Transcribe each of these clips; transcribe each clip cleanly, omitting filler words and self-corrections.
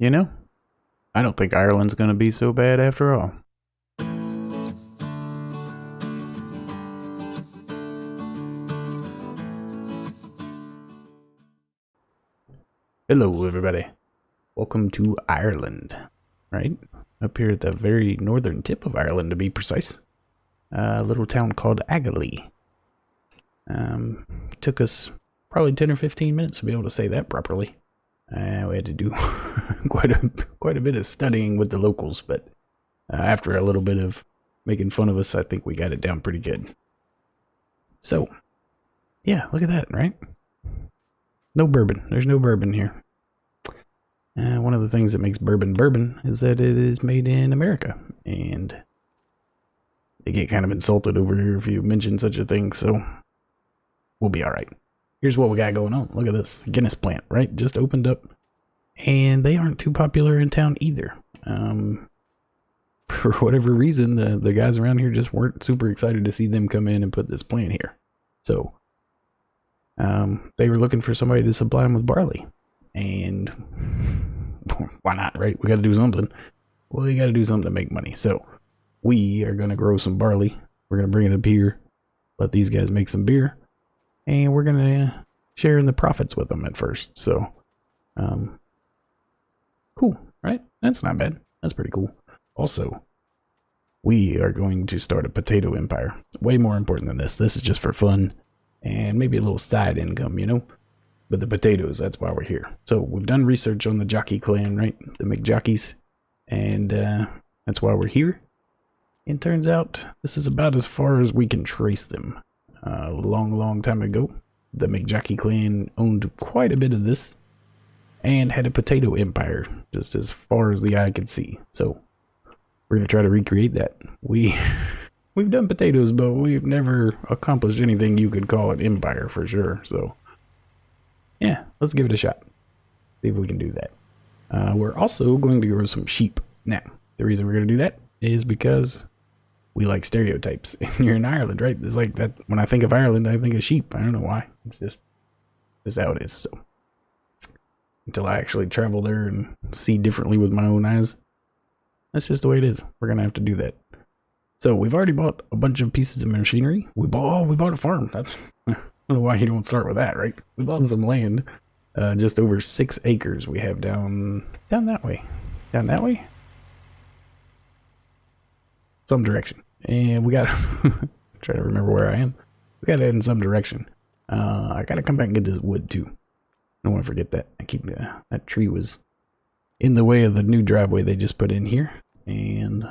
You know, I don't think Ireland's gonna be so bad after all. Hello, everybody. Welcome to Ireland, right? Up here at the very northern tip of Ireland, to be precise. A little town called Aghalee. Took us probably 10 or 15 minutes to be able to say that properly. We had to do quite a bit of studying with the locals, but after a little bit of making fun of us, I think we got it down pretty good. So, yeah, look at that, right? No bourbon. There's no bourbon here. One of the things that makes bourbon is that it is made in America, and they get kind of insulted over here if you mention such a thing, so we'll be all right. Here's what we got going on. Look at this Guinness plant, right? Just opened up, and they aren't too popular in town either. For whatever reason, the guys around here just weren't super excited to see them come in and put this plant here. So they were looking for somebody to supply them with barley, and why not, right? We got to do something. Well, you got to do something to make money. So we are going to grow some barley. We're going to bring it up here, let these guys make some beer, and we're going to share in the profits with them at first. So, cool, right? That's not bad. That's pretty cool. Also, we are going to start a potato empire. Way more important than this. This is just for fun and maybe a little side income, you know? But the potatoes, that's why we're here. So we've done research on the jockey clan, right? The McJockeys. And that's why we're here. And turns out this is about as far as we can trace them. A long time ago, the McJockey clan owned quite a bit of this and had a potato empire just as far as the eye could see. So we're going to try to recreate that. We've done potatoes, but we've never accomplished anything you could call an empire for sure. So yeah, let's give it a shot. See if we can do that. We're also going to grow some sheep. Now, the reason we're going to do that is because we like stereotypes. You're in Ireland, right? It's like that. When I think of Ireland, I think of sheep. I don't know why. It's just how it is. So until I actually travel there and see differently with my own eyes, that's just the way it is. We're going to have to do that. So we've already bought a bunch of pieces of machinery. We bought a farm. That's I don't know why you don't start with that, right? We bought some land, just over 6 acres we have down that way. Down that way? Some direction. And we got try to remember where I am. We got to head in some direction. I got to come back and get this wood too. I don't want to forget that. I keep that tree was in the way of the new driveway they just put in here, and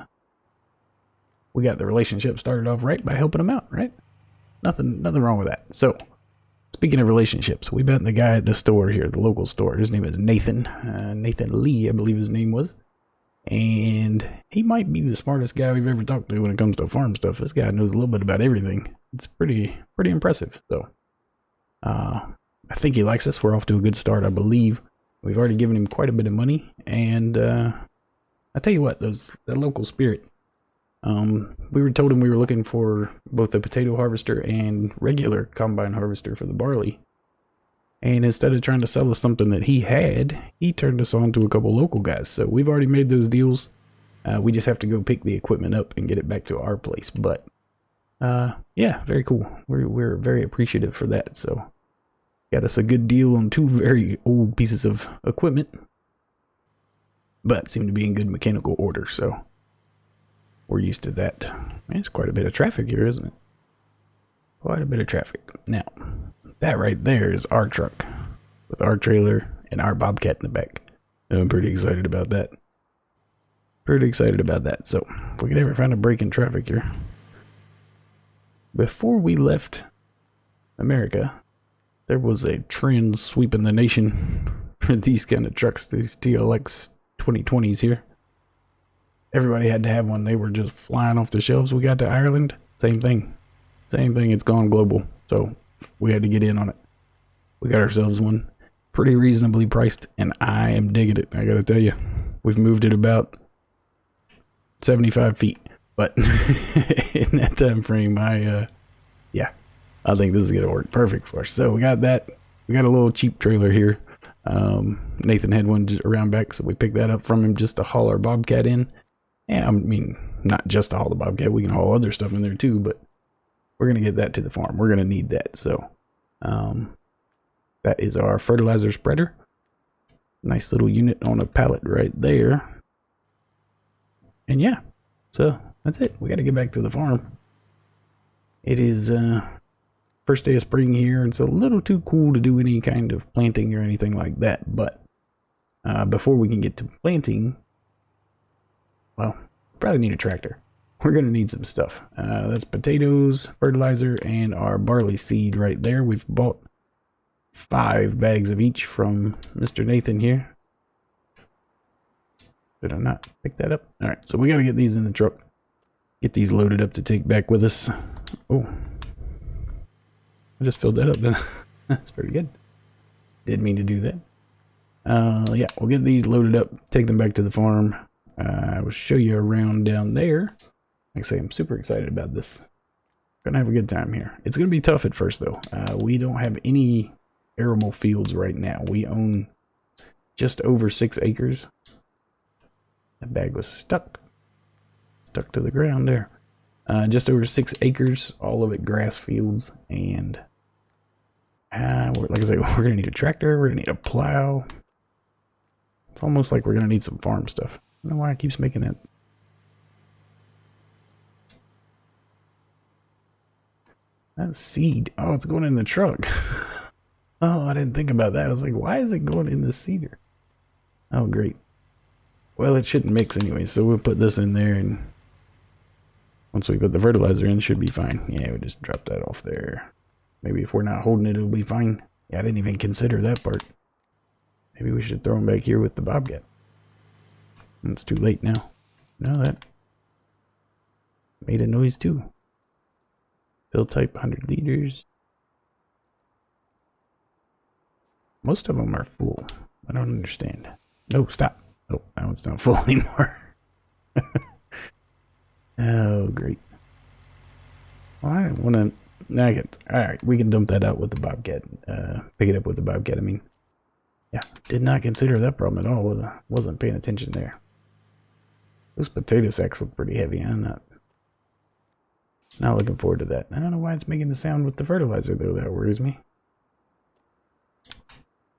we got the relationship started off right by helping them out, right? Nothing wrong with that. So, speaking of relationships, we met the guy at the store here, the local store. His name is Nathan. Nathan Lee, I believe his name was. And he might be the smartest guy we've ever talked to when it comes to farm stuff. This guy knows a little bit about everything. It's pretty impressive. So, I think he likes us. We're off to a good start, I believe. We've already given him quite a bit of money. And I tell you what, that local spirit. We were told him we were looking for both a potato harvester and regular combine harvester for the barley. And instead of trying to sell us something that he had, he turned us on to a couple local guys. So we've already made those deals. We just have to go pick the equipment up and get it back to our place. But yeah, very cool. We're very appreciative for that. So got us a good deal on 2 very old pieces of equipment, but seem to be in good mechanical order. So we're used to that. It's quite a bit of traffic here, isn't it? Quite a bit of traffic. Now, that right there is our truck with our trailer and our Bobcat in the back. I'm pretty excited about that. So, if we could ever find a break in traffic here. Before we left America, there was a trend sweeping the nation for these kind of trucks, these TLX 2020s here. Everybody had to have one. They were just flying off the shelves. We got to Ireland, same thing. It's gone global. So we had to get in on it. We got ourselves one, pretty reasonably priced, and I am digging it. I got to tell you, we've moved it about 75 feet, but in that time frame, I think this is gonna work perfect for us. So we got that. We got a little cheap trailer here. Nathan had one around back, so we picked that up from him just to haul our Bobcat in. And I mean, not just to haul the Bobcat, we can haul other stuff in there too, but we're going to get that to the farm. We're going to need that. So that is our fertilizer spreader. Nice little unit on a pallet right there. And yeah, so that's it. We got to get back to the farm. It is first day of spring here. It's a little too cool to do any kind of planting or anything like that. But before we can get to planting, well, probably need a tractor. We're going to need some stuff. That's potatoes, fertilizer, and our barley seed right there. We've bought 5 bags of each from Mr. Nathan here. Did I not pick that up? All right, so we got to get these in the truck. Get these loaded up to take back with us. Oh, I just filled that up. Then that's pretty good. Didn't mean to do that. Yeah, we'll get these loaded up, take them back to the farm. I will show you around down there. Like I say, I'm super excited about this. Gonna have a good time here. It's gonna be tough at first though. We don't have any arable fields right now. We own just over 6 acres. That bag was stuck to the ground there. Just over 6 acres, all of it grass fields, and like I say, we're gonna need a tractor. We're gonna need a plow. It's almost like we're gonna need some farm stuff. I don't know why it keeps making that. That's seed. Oh, it's going in the truck. Oh, I didn't think about that. I was like, why is it going in the seeder? Oh, great. Well, it shouldn't mix anyway, so we'll put this in there, and once we put the fertilizer in, it should be fine. Yeah, we just drop that off there. Maybe if we're not holding it, it'll be fine. Yeah, I didn't even consider that part. Maybe we should throw them back here with the Bobcat. It's too late now. No, that made a noise too. Fill type 100 liters. Most of them are full. I don't understand. No, stop. Oh, that one's not full anymore. Oh, great. Well, I don't want to. Alright, we can dump that out with the Bobcat. Pick it up with the Bobcat. I mean, yeah, did not consider that problem at all. Wasn't paying attention there. Those potato sacks look pretty heavy. I'm not looking forward to that. I don't know why it's making the sound with the fertilizer, though. That worries me.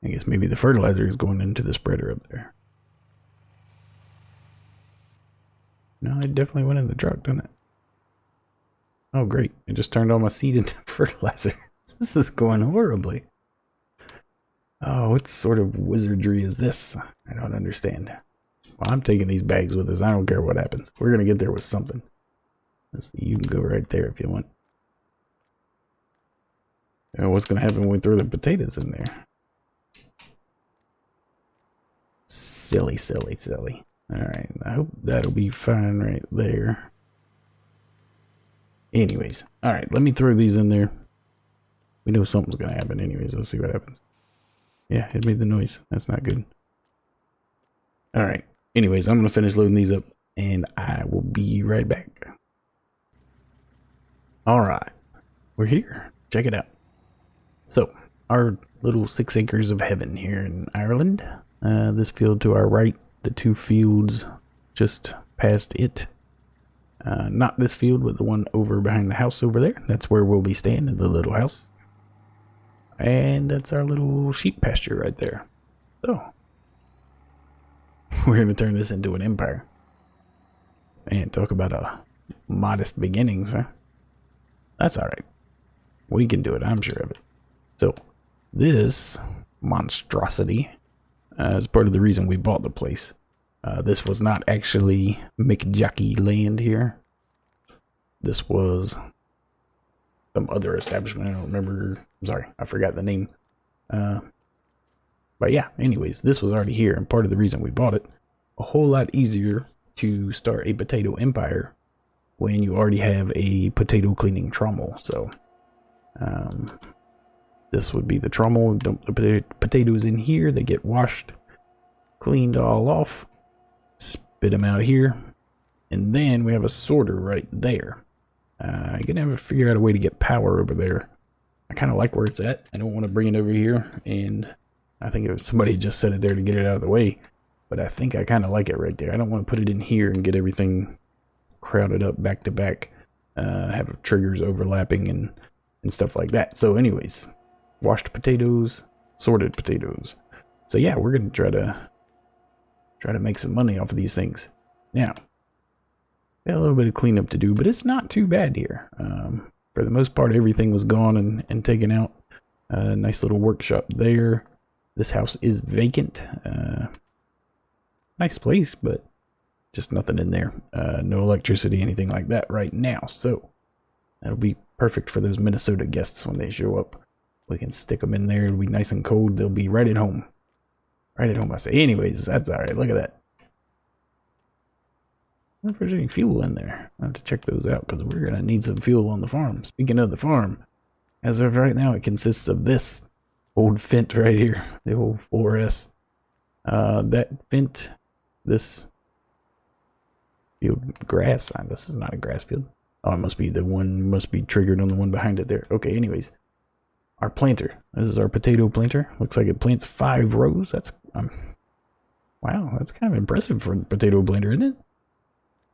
I guess maybe the fertilizer is going into the spreader up there. No, it definitely went in the truck, didn't it? Oh, great. It just turned all my seed into fertilizer. This is going horribly. Oh, what sort of wizardry is this? I don't understand. Well, I'm taking these bags with us. I don't care what happens. We're going to get there with something. Let's see, you can go right there if you want. Oh, what's going to happen when we throw the potatoes in there? Silly, silly, silly. Alright, I hope that'll be fine right there. Anyways, alright, let me throw these in there. We know something's going to happen anyways. Let's see what happens. Yeah, it made the noise. That's not good. Alright, anyways, I'm going to finish loading these up, and I will be right back. Alright, we're here. Check it out. So, our little 6 acres of heaven here in Ireland. This field to our right, the 2 fields just past it. Not this field, but the one over behind the house over there. That's where we'll be staying, in the little house. And that's our little sheep pasture right there. So, we're going to turn this into an empire. Man, talk about a modest beginnings, huh? That's alright. We can do it, I'm sure of it. So, this monstrosity is part of the reason we bought the place. This was not actually McJockey land here. This was some other establishment. I don't remember. I'm sorry, I forgot the name. But yeah, anyways, this was already here, and part of the reason we bought it. A whole lot easier to start a potato empire when you already have a potato cleaning trommel. So this would be the trommel. Dump the potatoes in here. They get washed, cleaned all off, spit them out here, and then we have a sorter right there. I'm gonna have to figure out a way to get power over there. I kind of like where it's at. I don't want to bring it over here and I think it was somebody just set it there to get it out of the way. But I think I kind of like it right there. I don't want to put it in here and get everything crowded up back to back. Have triggers overlapping and stuff like that. So anyways, washed potatoes, sorted potatoes. So yeah, we're going to try to make some money off of these things. Now, got a little bit of cleanup to do, but it's not too bad here. For the most part, everything was gone and taken out. Nice little workshop there. This house is vacant. Nice place, but just nothing in there. No electricity, anything like that right now. So that'll be perfect for those Minnesota guests when they show up. We can stick them in there. It'll be nice and cold. They'll be right at home. Right at home, I say. Anyways, that's all right. Look at that. I wonder if there's any fuel in there. I have to check those out because we're going to need some fuel on the farm. Speaking of the farm, as of right now, it consists of this old Fent right here. The old 4S. That Fent, this field grass. This is not a grass field. Oh, it must be the one, must be triggered on the one behind it there. Okay, anyways. Our planter. This is our potato planter. Looks like it plants 5 rows. That's, wow, that's kind of impressive for a potato planter, isn't it?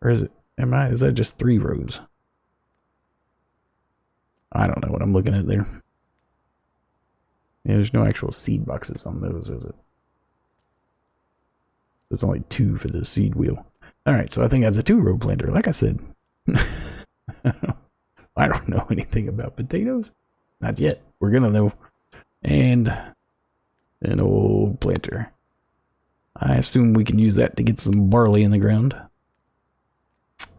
Or is it, is that just 3 rows? I don't know what I'm looking at there. Yeah, there's no actual seed boxes on those, is it? There's only 2 for the seed wheel. Alright, so I think that's a 2-row planter. Like I said, I don't know anything about potatoes. Not yet. We're gonna though. And an old planter. I assume we can use that to get some barley in the ground.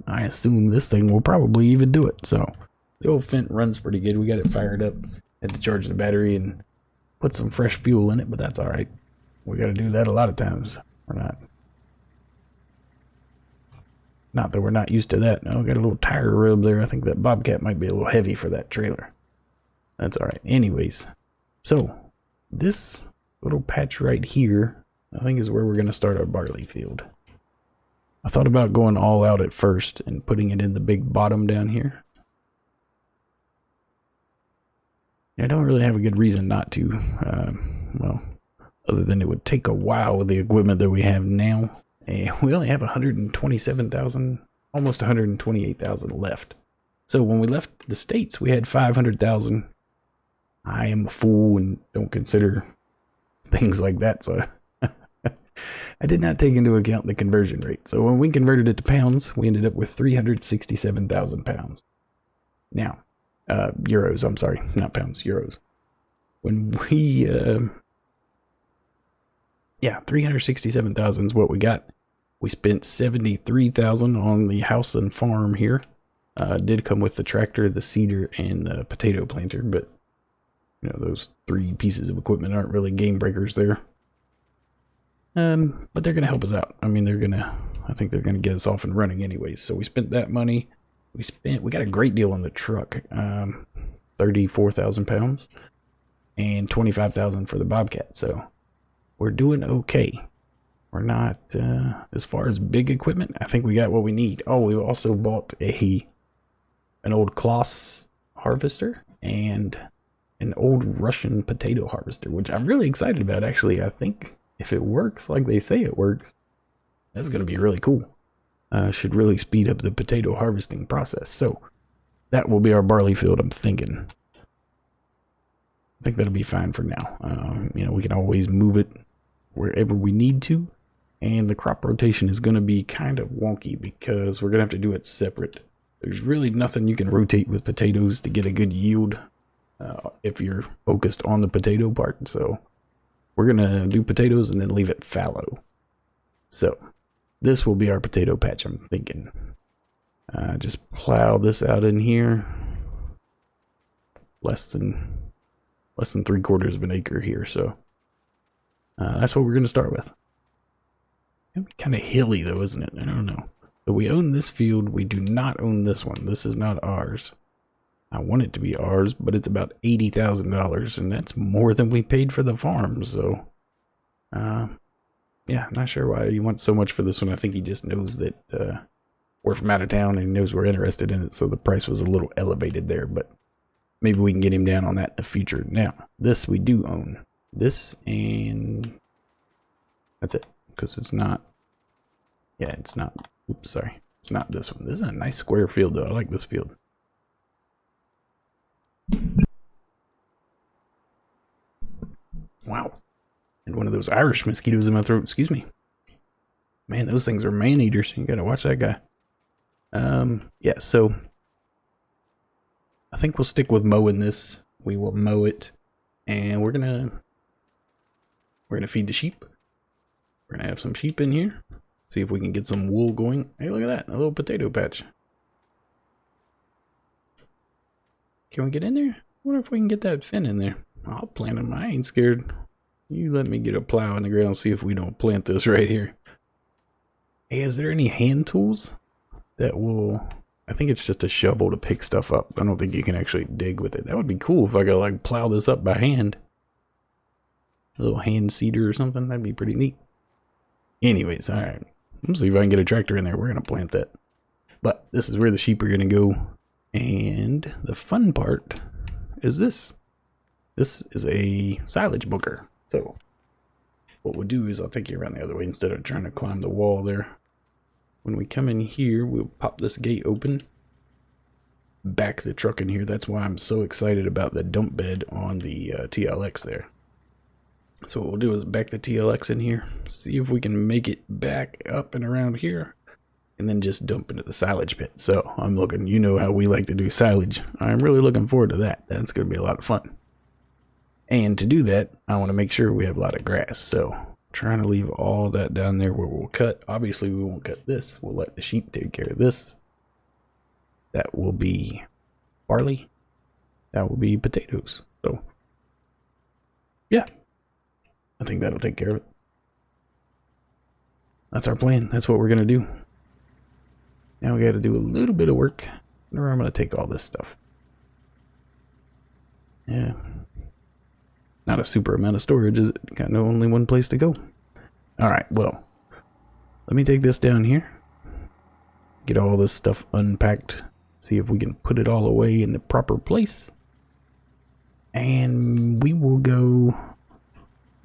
I assume this thing will probably even do it. So the old Fent runs pretty good. We got it fired up. Had to charge the battery and put some fresh fuel in it, but that's alright. We gotta do that a lot of times. Not that we're not used to that. No, got a little tire rub there. I think that Bobcat might be a little heavy for that trailer. That's alright. Anyways, so this little patch right here, I think is where we're going to start our barley field. I thought about going all out at first and putting it in the big bottom down here. I don't really have a good reason not to. Well, other than it would take a while with the equipment that we have now. And we only have 127,000, almost 128,000 left. So when we left the States, we had 500,000. I am a fool and don't consider things like that. So I did not take into account the conversion rate. So when we converted it to pounds, we ended up with 367,000 pounds. Now, euros, I'm sorry, not pounds, euros. When we, 367,000 is what we got. We spent 73,000 on the house and farm here. Did come with the tractor, the seeder, and the potato planter, but you know, those 3 pieces of equipment aren't really game breakers there. But they're gonna help us out. I mean, I think they're gonna get us off and running anyways. So we spent that money. We got a great deal on the truck. 34,000 pounds and 25,000 for the Bobcat. So we're doing okay. We're not, as far as big equipment, I think we got what we need. Oh, we also bought an old Kloss harvester and an old Russian potato harvester, which I'm really excited about, actually. I think if it works like they say it works, that's going to be really cool. Should really speed up the potato harvesting process. So that will be our barley field, I'm thinking. I think that'll be fine for now. You know, we can always move it wherever we need to. And the crop rotation is going to be kind of wonky because we're going to have to do it separate. There's really nothing you can rotate with potatoes to get a good yield if you're focused on the potato part. So we're going to do potatoes and then leave it fallow. So this will be our potato patch, I'm thinking. Just plow this out in here. Less than 3/4 of an acre here. So that's what we're going to start with. Kind of hilly though, isn't it? I don't know. So we own this field. We do not own this one. This is not ours. I want it to be ours, but it's about $80,000, and that's more than we paid for the farm. So, yeah, not sure why he wants so much for this one. I think he just knows that we're from out of town and he knows we're interested in it. So the price was a little elevated there, but maybe we can get him down on that in the future. Now, this we do own. this, and that's it. Because it's not, yeah, it's not, oops, sorry. It's not this one. This is a nice square field though. I like this field. Wow. And one of those Irish mosquitoes in my throat, excuse me. Man, those things are man eaters. You gotta watch that guy. Yeah, so I think we'll stick with mowing this. We will mow it, and we're gonna feed the sheep. We're gonna have some sheep in here. See if we can get some wool going. Hey, look at that, a little potato patch. Can we get in there? I wonder if we can get that fin in there. I'll plant them. I ain't scared. You let me get a plow in the ground, see if we don't plant this right here. Hey, is there any hand tools that will... I think it's just a shovel to pick stuff up. I don't think you can actually dig with it. That would be cool if I could like plow this up by hand. A little hand seeder or something. That'd be pretty neat. Anyways, alright. Let's see if I can get a tractor in there. We're going to plant that. But this is where the sheep are going to go. And the fun part is this. This is a silage bunker. So what we'll do is I'll take you around the other way instead of trying to climb the wall there. When we come in here, we'll pop this gate open, back the truck in here. That's why I'm so excited about the dump bed on the TLX there. So what we'll do is back the TLX in here, see if we can make it back up and around here, and then just dump into the silage pit. So I'm looking, you know how we like to do silage. I'm really looking forward to that. That's going to be a lot of fun. And to do that, I want to make sure we have a lot of grass. So trying to leave all that down there where we'll cut. Obviously we won't cut this. We'll let the sheep take care of this. That will be barley. That will be potatoes. So yeah, I think that'll take care of it. That's our plan. That's what we're going to do. Now we got to do a little bit of work. Where I'm going to take all this stuff. Yeah. Not a super amount of storage, is it? Got no only one place to go. Alright, well, let me take this down here. Get all this stuff unpacked. See if we can put it all away in the proper place. And we will go...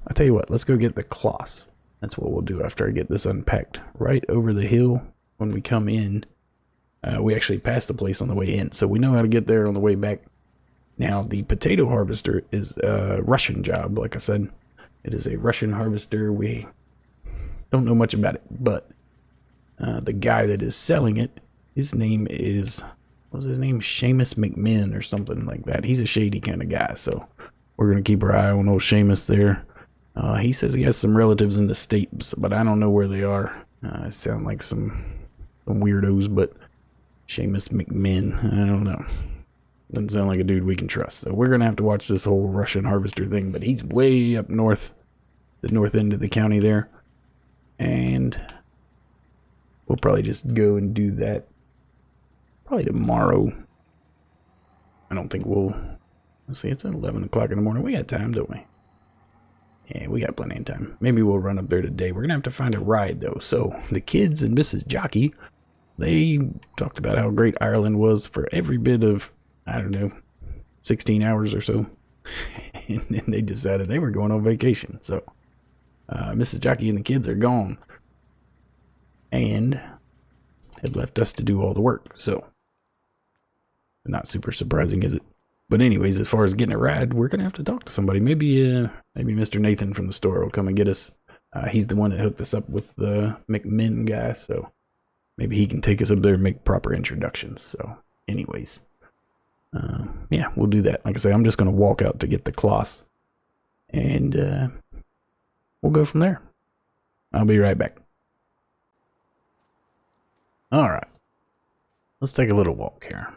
I'll tell you what, let's go get the cloths. That's what we'll do after I get this unpacked. Right over the hill when we come in. We actually passed the place on the way in, so we know how to get there on the way back. Now, the potato harvester is a Russian job, like I said. It is a Russian harvester. We don't know much about it, but the guy that is selling it, his name is, what was his name? Seamus McMinn or something like that. He's a shady kind of guy, so we're going to keep our eye on old Seamus there. He says he has some relatives in the States, but I don't know where they are. Sound like some weirdos, but Seamus McMinn, I don't know. Doesn't sound like a dude we can trust. So we're going to have to watch this whole Russian harvester thing. But he's way up north, the north end of the county there. And we'll probably just go and do that probably tomorrow. I don't think we'll... Let's see, it's at 11 o'clock in the morning. We got time, don't we? Yeah, we got plenty of time. Maybe we'll run up there today. We're going to have to find a ride, though. So the kids and Mrs. Jockey, they talked about how great Ireland was for every bit of... I don't know, 16 hours or so. And then they decided they were going on vacation. So Mrs. Jockey and the kids are gone. And had left us to do all the work. So not super surprising, is it? But anyways, as far as getting a ride, we're going to have to talk to somebody. Maybe Mr. Nathan from the store will come and get us. He's the one that hooked us up with the McMinn guy. So maybe he can take us up there and make proper introductions. So anyways. Yeah, we'll do that. Like I say, I'm just going to walk out to get the cloths. And we'll go from there. I'll be right back. Alright. Let's take a little walk here.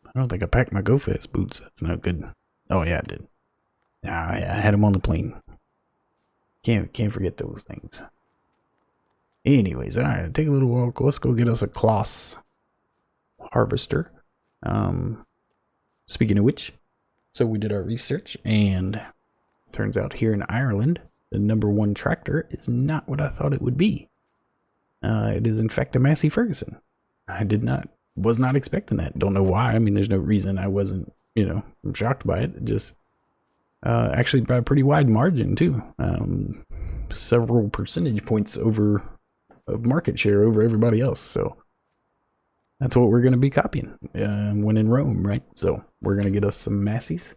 I don't think I packed my Go Fast boots. That's no good. Oh, yeah, I did. Yeah, I had them on the plane. Can't forget those things. Anyways, alright, take a little walk. Let's go get us a cloth harvester. Speaking of which, so we did our research, and turns out here in Ireland, the #1 tractor is not what I thought it would be. It is in fact a Massey Ferguson. I was not expecting that. Don't know why. I mean, there's no reason I wasn't, I'm shocked by it. It just Actually by a pretty wide margin too. Several percentage points over of market share over everybody else. So that's what we're going to be copying when in Rome, right? So we're going to get us some Massies.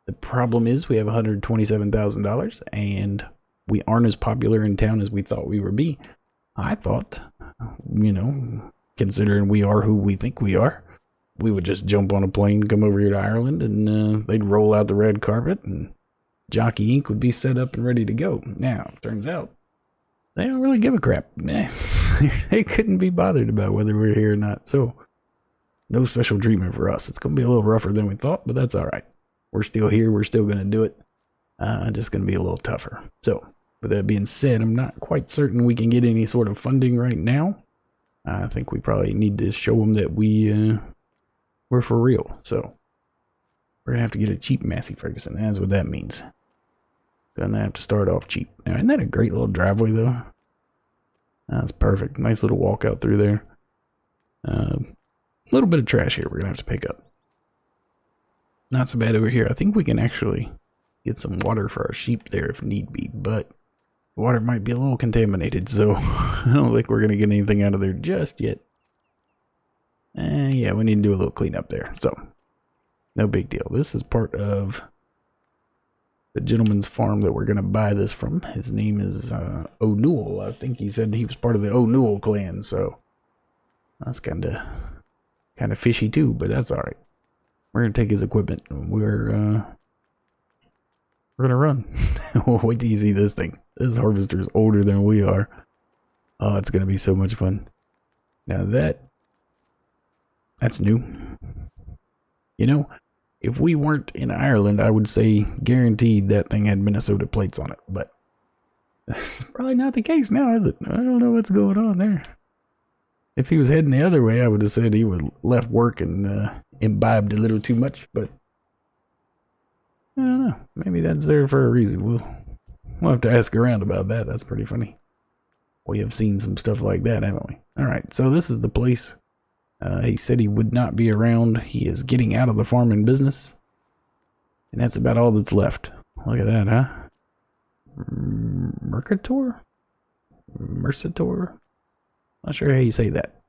The problem is we have $127,000 and we aren't as popular in town as we thought we would be. I thought, you know, considering we are who we think we are, we would just jump on a plane, come over here to Ireland, and they'd roll out the red carpet and Jockey Inc. would be set up and ready to go. Now, turns out, they don't really give a crap. They couldn't be bothered about whether we're here or not. So, no special treatment for us. It's going to be a little rougher than we thought, but that's all right. We're still here. We're still going to do it. Just going to be a little tougher. So, with that being said, I'm not quite certain we can get any sort of funding right now. I think we probably need to show them that we're for real. So, we're going to have to get a cheap Massey Ferguson. That's what that means. Gonna have to start off cheap. Now, isn't that a great little driveway, though? That's perfect. Nice little walk out through there. A little bit of trash here we're gonna have to pick up. Not so bad over here. I think we can actually get some water for our sheep there if need be, but the water might be a little contaminated, so I don't think we're gonna get anything out of there just yet. Yeah, we need to do a little cleanup there, so no big deal. This is part of the gentleman's farm that we're gonna buy this from. His name is O'Neill. I think he said he was part of the O'Neill clan, so that's kind of fishy too, but that's all right. We're gonna take his equipment and we're gonna run. Wait till you see this thing. This harvester is older than we are. Oh, it's gonna be so much fun. Now that's new. You know, if we weren't in Ireland, I would say guaranteed that thing had Minnesota plates on it, but that's probably not the case now, is it? I don't know what's going on there. If he was heading the other way, I would have said he was left work and imbibed a little too much, but I don't know. Maybe that's there for a reason. We'll have to ask around about that. That's pretty funny. We have seen some stuff like that, haven't we? All right, so this is the place. He said he would not be around. He is getting out of the farming business. And that's about all that's left. Look at that, huh? Mercator? Mercator? Not sure how you say that.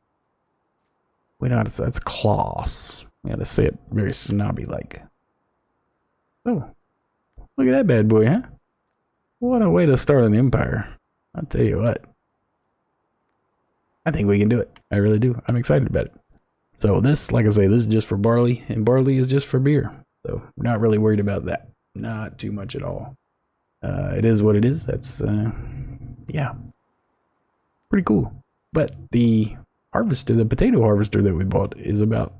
Wait, no, that's Klaus. We gotta say it very snobby like. Oh, look at that bad boy, huh? What a way to start an empire. I'll tell you what. I think we can do it. I really do. I'm excited about it. So this, like I say, this is just for barley, and barley is just for beer. So we're not really worried about that. Not too much at all. It is what it is. That's, yeah, pretty cool. But the harvester, the potato harvester that we bought is about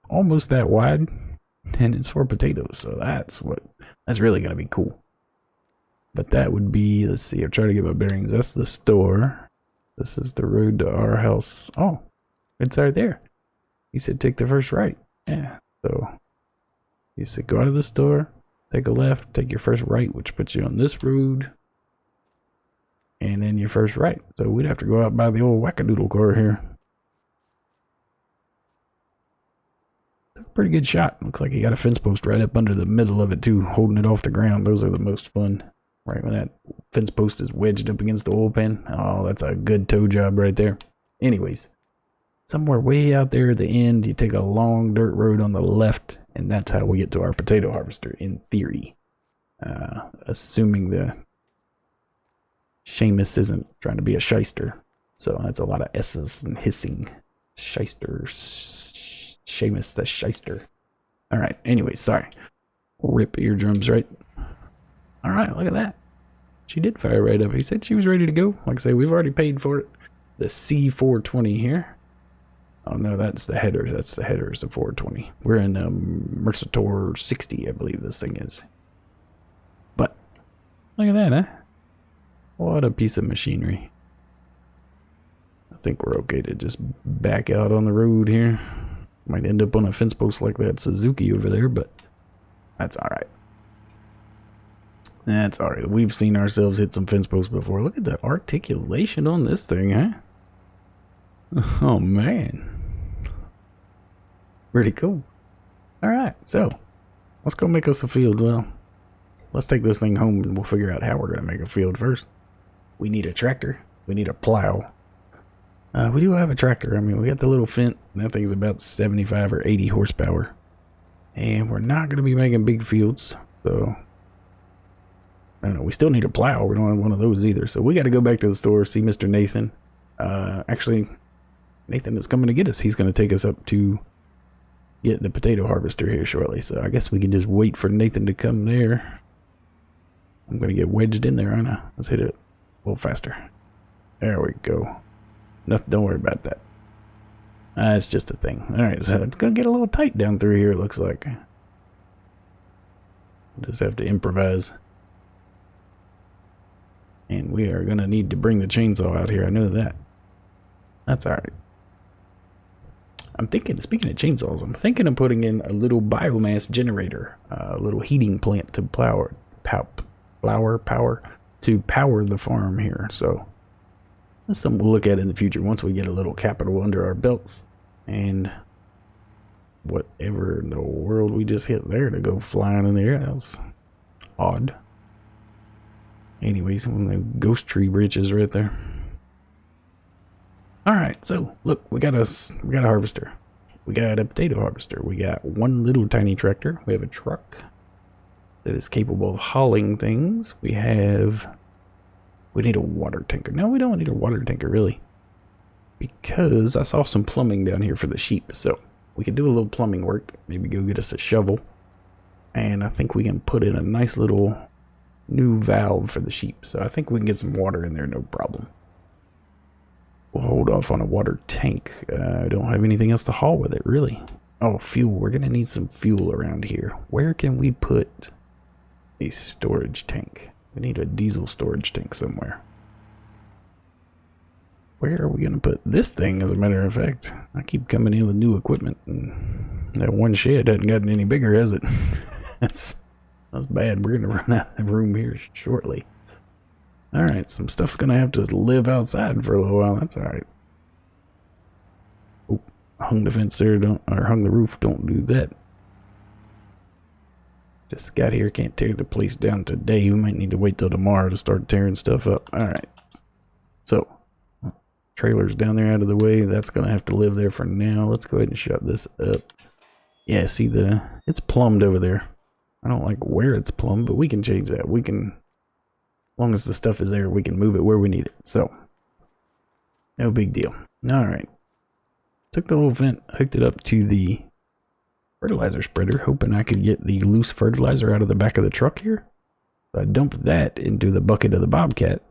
almost that wide, and it's for potatoes. So that's really going to be cool. But that would be, let's see, I'm trying to get my bearings. That's the store. This is the road to our house. Oh, it's right there. He said take the first right. Yeah. So he said go out of the store, take a left, take your first right, which puts you on this road. And then your first right. So we'd have to go out by the old wackadoodle car here. Pretty good shot. Looks like he got a fence post right up under the middle of it too, holding it off the ground. Those are the most fun. Right when that fence post is wedged up against the oil pan. Oh, that's a good toe job right there. Anyways, somewhere way out there at the end, you take a long dirt road on the left, and that's how we get to our potato harvester, in theory. Assuming the Seamus isn't trying to be a shyster. So that's a lot of S's and hissing. Shyster. Seamus the shyster. Alright, anyways, sorry. Rip eardrums, right? Alright, look at that. She did fire right up. He said she was ready to go. Like I say, we've already paid for it. The C420 here. Oh no, that's the header. That's the header, is the 420. We're in Mercator 60, I believe this thing is. But, look at that, huh? What a piece of machinery. I think we're okay to just back out on the road here. Might end up on a fence post like that Suzuki over there, but that's alright. That's alright. We've seen ourselves hit some fence posts before. Look at the articulation on this thing, huh? Oh, man. Pretty cool. Alright, so let's go make us a field. Well, let's take this thing home and we'll figure out how we're going to make a field first. We need a tractor. We need a plow. We do have a tractor. I mean, we got the little Fent, and that thing's about 75 or 80 horsepower. And we're not going to be making big fields, so I don't know. We still need a plow. We don't have one of those either. So we got to go back to the store, see Mr. Nathan. Actually, Nathan is coming to get us. He's going to take us up to get the potato harvester here shortly. So I guess we can just wait for Nathan to come there. I'm going to get wedged in there, aren't I? Let's hit it a little faster. There we go. Nothing, don't worry about that. It's just a thing. Alright, so it's going to get a little tight down through here, it looks like. Just have to improvise. And we are going to need to bring the chainsaw out here. I know that. That's alright. I'm thinking, speaking of chainsaws, I'm thinking of putting in a little biomass generator. A little heating plant to power the farm here. So that's something we'll look at in the future once we get a little capital under our belts. And whatever in the world we just hit there to go flying in the air, that was odd. Anyways, one of the ghost tree bridges right there. Alright, so look, we got a harvester. We got a potato harvester. We got one little tiny tractor. We have a truck that is capable of hauling things. We need a water tanker. No, we don't need a water tanker really, because I saw some plumbing down here for the sheep. So we could do a little plumbing work. Maybe go get us a shovel, and I think we can put in a nice little new valve for the sheep. So I think we can get some water in there, no problem. We'll hold off on a water tank. I don't have anything else to haul with it really. Oh, fuel. We're gonna need some fuel around here. Where can we put a storage tank? We need a diesel storage tank somewhere. Where are we going to put this thing, as a matter of fact? I keep coming in with new equipment, and that one shed hasn't gotten any bigger, has it? That's bad. We're going to run out of room here shortly. Alright, some stuff's going to have to live outside for a little while. That's alright. Oh, hung the fence there, hung the roof. Don't do that. Just got here, can't tear the place down today. We might need to wait till tomorrow to start tearing stuff up. Alright. So, trailer's down there out of the way. That's going to have to live there for now. Let's go ahead and shut this up. Yeah, see it's plumbed over there. I don't like where it's plumbed, but we can change that. We can, as long as the stuff is there, we can move it where we need it. So, no big deal. Alright. Took the little vent, hooked it up to the fertilizer spreader, hoping I could get the loose fertilizer out of the back of the truck here. So I dumped that into the bucket of the Bobcat,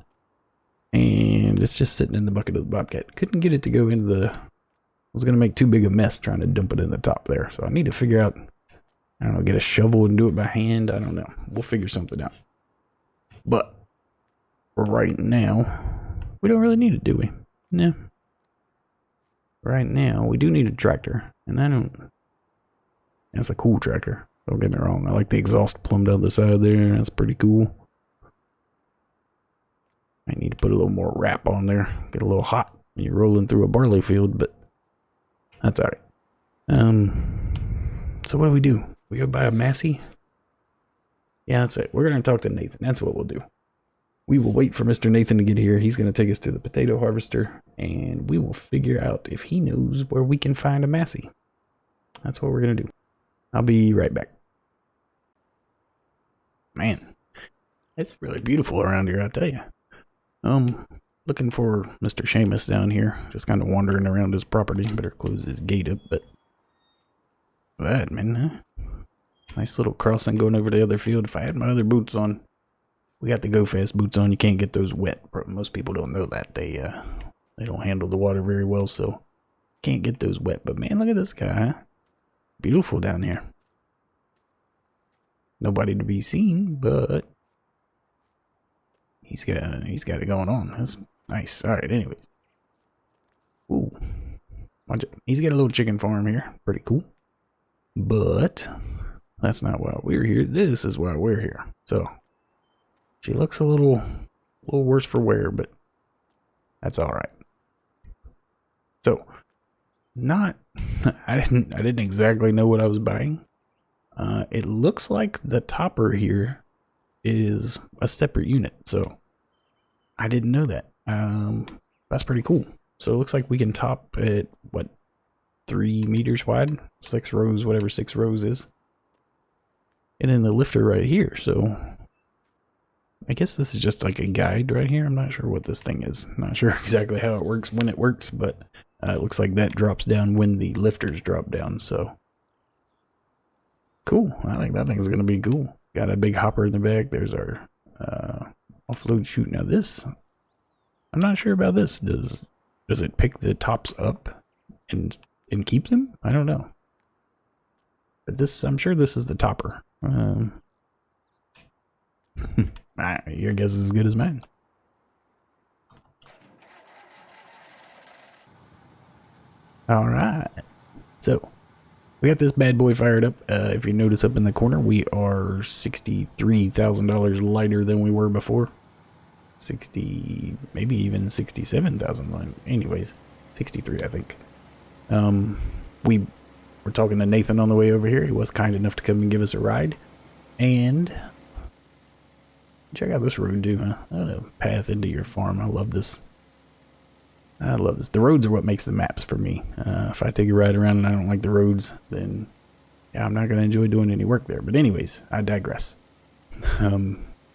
and it's just sitting in the bucket of the Bobcat. Couldn't get it to go into the... I was going to make too big a mess trying to dump it in the top there. So I need to figure out, I don't know, get a shovel and do it by hand. I don't know. We'll figure something out. But for right now, we don't really need it, do we? No. Right now, we do need a tractor, and I don't... That's a cool tractor. Don't get me wrong. I like the exhaust plumbed out the side there. That's pretty cool. I need to put a little more wrap on there. Get a little hot when you're rolling through a barley field, but that's alright. So what do we do? We go buy a Massey? Yeah, that's it. We're going to talk to Nathan. That's what we'll do. We will wait for Mr. Nathan to get here. He's going to take us to the potato harvester, and we will figure out if he knows where we can find a Massey. That's what we're going to do. I'll be right back. Man, it's really beautiful around here, I tell you. Looking for Mr. Seamus down here. Just kind of wandering around his property. Better close his gate up, but... That, man, huh? Nice little crossing going over the other field. If I had my other boots on... We got the Go Fast boots on. You can't get those wet. Most people don't know that. They don't handle the water very well, so... Can't get those wet. But man, look at this guy, huh? Beautiful down here. Nobody to be seen, but he's got it going on. That's nice. All right, anyways. Ooh, watch it. He's got a little chicken farm here. Pretty cool. But that's not why we're here. This is why we're here. So she looks a little worse for wear, but that's all right. So. I didn't exactly know what I was buying. It looks like the topper here is a separate unit. So I didn't know that. That's pretty cool. So it looks like we can top at what, 3 meters wide, 6 rows, whatever 6 rows is. And then the lifter right here. So I guess this is just like a guide right here. I'm not sure what this thing is. Not sure exactly how it works, when it works, but it looks like that drops down when the lifters drop down. So cool. I think that thing's going to be cool. Got a big hopper in the back. There's our offload chute. Now this, I'm not sure about this. Does it pick the tops up and keep them? I don't know. But this, I'm sure this is the topper. Your guess is as good as mine. All right. So we got this bad boy fired up. If you notice up in the corner, we are $63,000 lighter than we were before. 60, maybe even 67,000. Anyways, 63, I think. We were talking to Nathan on the way over here. He was kind enough to come and give us a ride. And check out this road, too. I don't know, path into your farm. I love this. I love this. The roads are what makes the maps for me. If I take a ride around and I don't like the roads, then yeah, I'm not going to enjoy doing any work there. But anyways, I digress.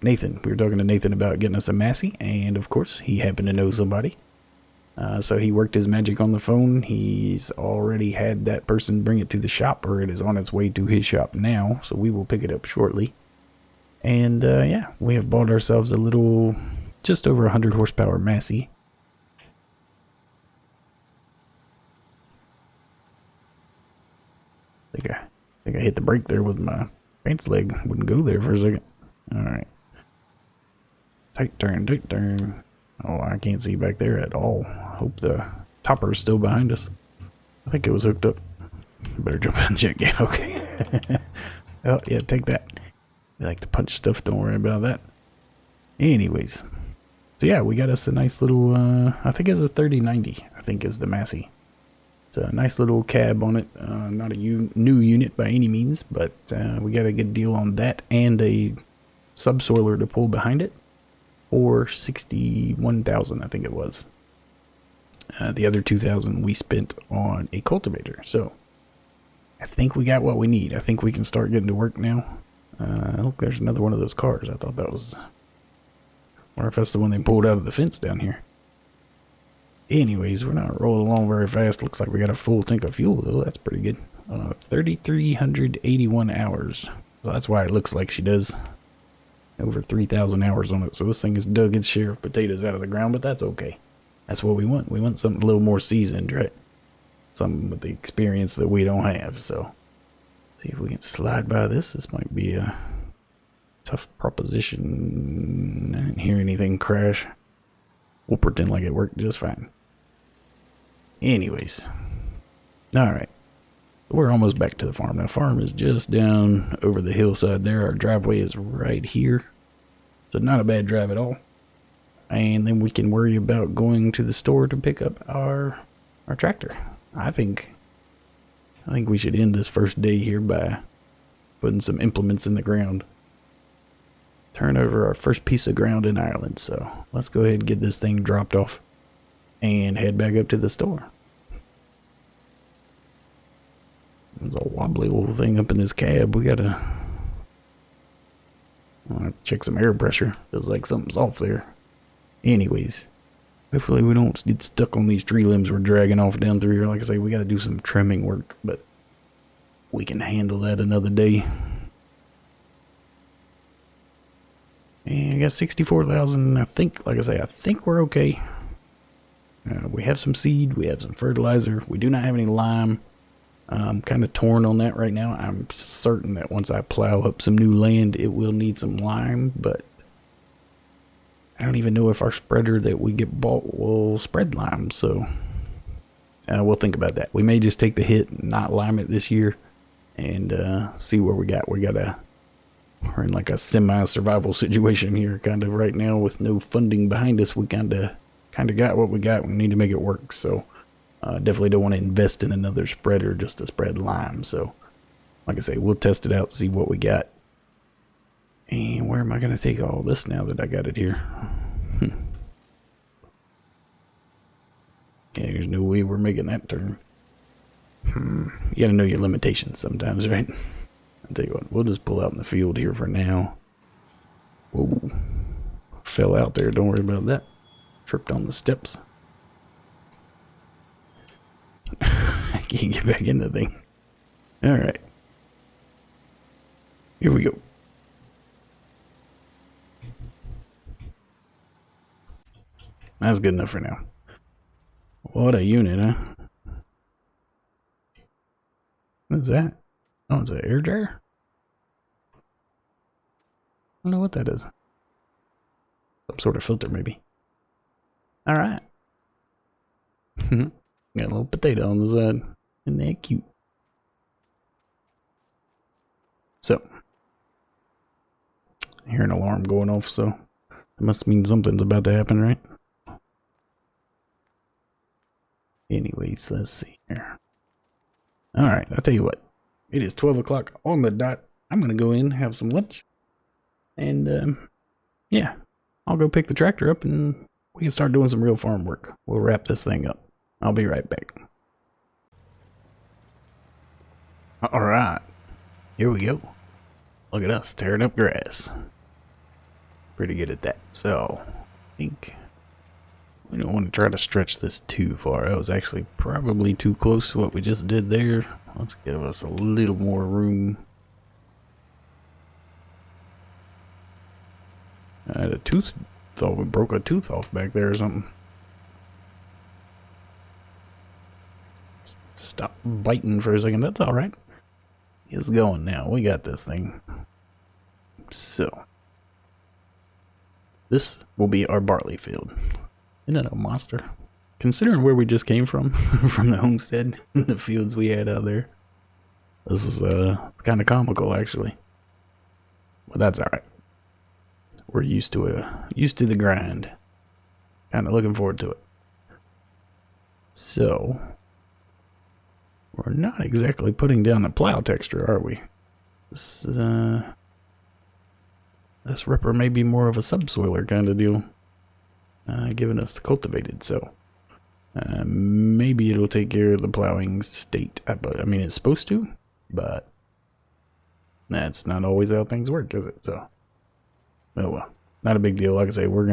Nathan, we were talking to Nathan about getting us a Massey, and of course, he happened to know somebody. So he worked his magic on the phone. He's already had that person bring it to the shop, or it is on its way to his shop now, so we will pick it up shortly. And yeah, we have bought ourselves a little, just over 100 horsepower Massey. I think I hit the brake there with my pants leg. Wouldn't go there for a second. Alright. Tight turn, tight turn. Oh, I can't see back there at all. I hope the topper is still behind us. I think it was hooked up. Better jump out and check. Yeah, okay. Oh, yeah, take that. I like to punch stuff, don't worry about that. Anyways. So yeah, we got us a nice little, I think it's a 3090, I think is the Massey. It's a nice little cab on it. Not a new unit by any means, but we got a good deal on that and a subsoiler to pull behind it for 61,000, I think it was. The other 2,000 we spent on a cultivator. So I think we got what we need. I think we can start getting to work now. Look, there's another one of those cars. I thought that was, or if that's the one they pulled out of the fence down here. Anyways, we're not rolling along very fast. Looks like we got a full tank of fuel, though. That's pretty good. 3,381 hours. So that's why it looks like she does. Over 3,000 hours on it. So this thing has dug its share of potatoes out of the ground, but that's okay. That's what we want. We want something a little more seasoned, right? Something with the experience that we don't have. So see if we can slide by this. This might be a tough proposition. I didn't hear anything crash. We'll pretend like it worked just fine. Anyways. Alright. We're almost back to the farm. Now, farm is just down over the hillside there. Our driveway is right here. So not a bad drive at all. And then we can worry about going to the store to pick up our tractor. I think we should end this first day here by putting some implements in the ground. Turn over our first piece of ground in Ireland. So let's go ahead and get this thing dropped off and head back up to the store. There's a wobbly little thing up in this cab. We gotta check some air pressure. Feels like something's off there. Anyways, hopefully we don't get stuck on these tree limbs we're dragging off down through here. Like I say, we gotta do some trimming work, but we can handle that another day. And I got 64,000. I think, like I say, I think we're okay. We have some seed. We have some fertilizer. We do not have any lime. I'm kind of torn on that right now. I'm certain that once I plow up some new land, it will need some lime, but I don't even know if our spreader that we get bought will spread lime, so we'll think about that. We may just take the hit and not lime it this year and see where we got. We're in like a semi-survival situation here kind of right now with no funding behind us. We kind of got what we got. We need to make it work, so definitely don't want to invest in another spreader just to spread lime. So like I say, we'll test it out, see what we got. And where am I going to take all this now that I got it here? Yeah, there's no way we're making that turn. You got to know your limitations sometimes, right? I'll tell you what, we'll just pull out in the field here for now. Whoa. Fell out there, don't worry about that. Tripped on the steps. I can't get back in the thing. Alright. Here we go. That's good enough for now. What a unit, huh? What is that? Oh, it's an air dryer? I don't know what that is. Some sort of filter, maybe. Alright. Got a little potato on the side. Isn't that cute? So, I hear an alarm going off, so that must mean something's about to happen, right? Anyways, let's see here. Alright, I'll tell you what. It is 12 o'clock on the dot. I'm going to go in, have some lunch. And, yeah. I'll go pick the tractor up and we can start doing some real farm work. We'll wrap this thing up. I'll be right back. Alright. Here we go. Look at us tearing up grass. Pretty good at that. So, I think we don't want to try to stretch this too far. That was actually probably too close to what we just did there. Let's give us a little more room. I had a tooth. Thought we broke a tooth off back there or something. Stop biting for a second. That's alright. It's going now. We got this thing. So, this will be our barley field. Isn't that a monster? Considering where we just came from, from the homestead, the fields we had out there. This is kind of comical, actually. But that's alright. We're used to it. Used to the grind. Kind of looking forward to it. So, we're not exactly putting down the plow texture, are we? This ripper may be more of a subsoiler kind of deal. Giving us the cultivated, so maybe it'll take care of the plowing state. I mean, it's supposed to, but that's not always how things work, is it? So, oh well, not a big deal. Like I say, we're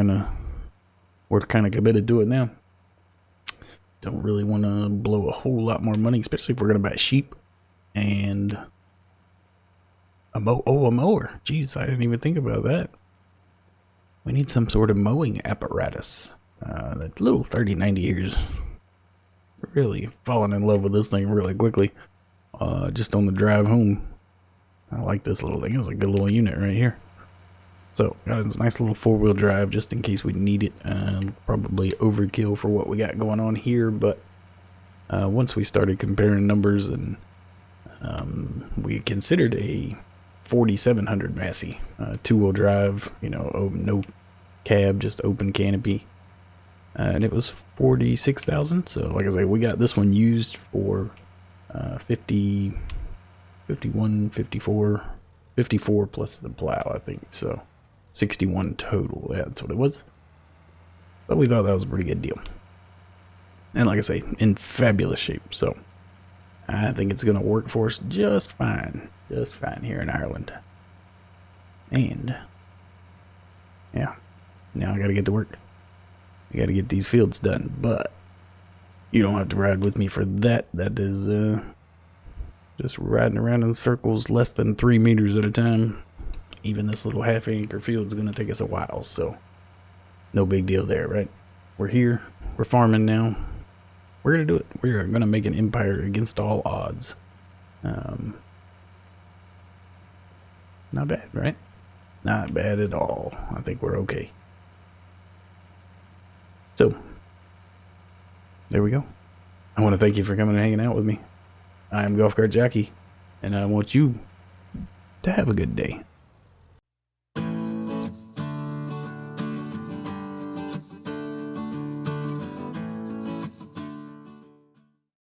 kind of committed to it now. Don't really want to blow a whole lot more money, especially if we're going to buy sheep and a mower. Jeez, I didn't even think about that. We need some sort of mowing apparatus. That little 3090 years. Really falling in love with this thing really quickly. Just on the drive home. I like this little thing. It's a good little unit right here. So, got a nice little four-wheel drive just in case we need it. Probably overkill for what we got going on here, but once we started comparing numbers and we considered a 4700 Massey, two-wheel drive, you know, no cab, just open canopy, and it was 46,000. So, like I say, we got this one used for 50, 51, 54, 54 plus the plow, I think. So, 61 total. Yeah, that's what it was. But we thought that was a pretty good deal. And like I say, in fabulous shape. So, I think it's going to work for us just fine. Just fine here in Ireland. And, yeah. Now I got to get to work. I got to get these fields done. But, you don't have to ride with me for that. That is, just riding around in circles less than 3 meters at a time. Even this little half-acre field is going to take us a while, so no big deal there, right? We're here. We're farming now. We're going to do it. We're going to make an empire against all odds. Not bad, right? Not bad at all. I think we're okay. So, there we go. I want to thank you for coming and hanging out with me. I am Golf Cart Jockey, and I want you to have a good day.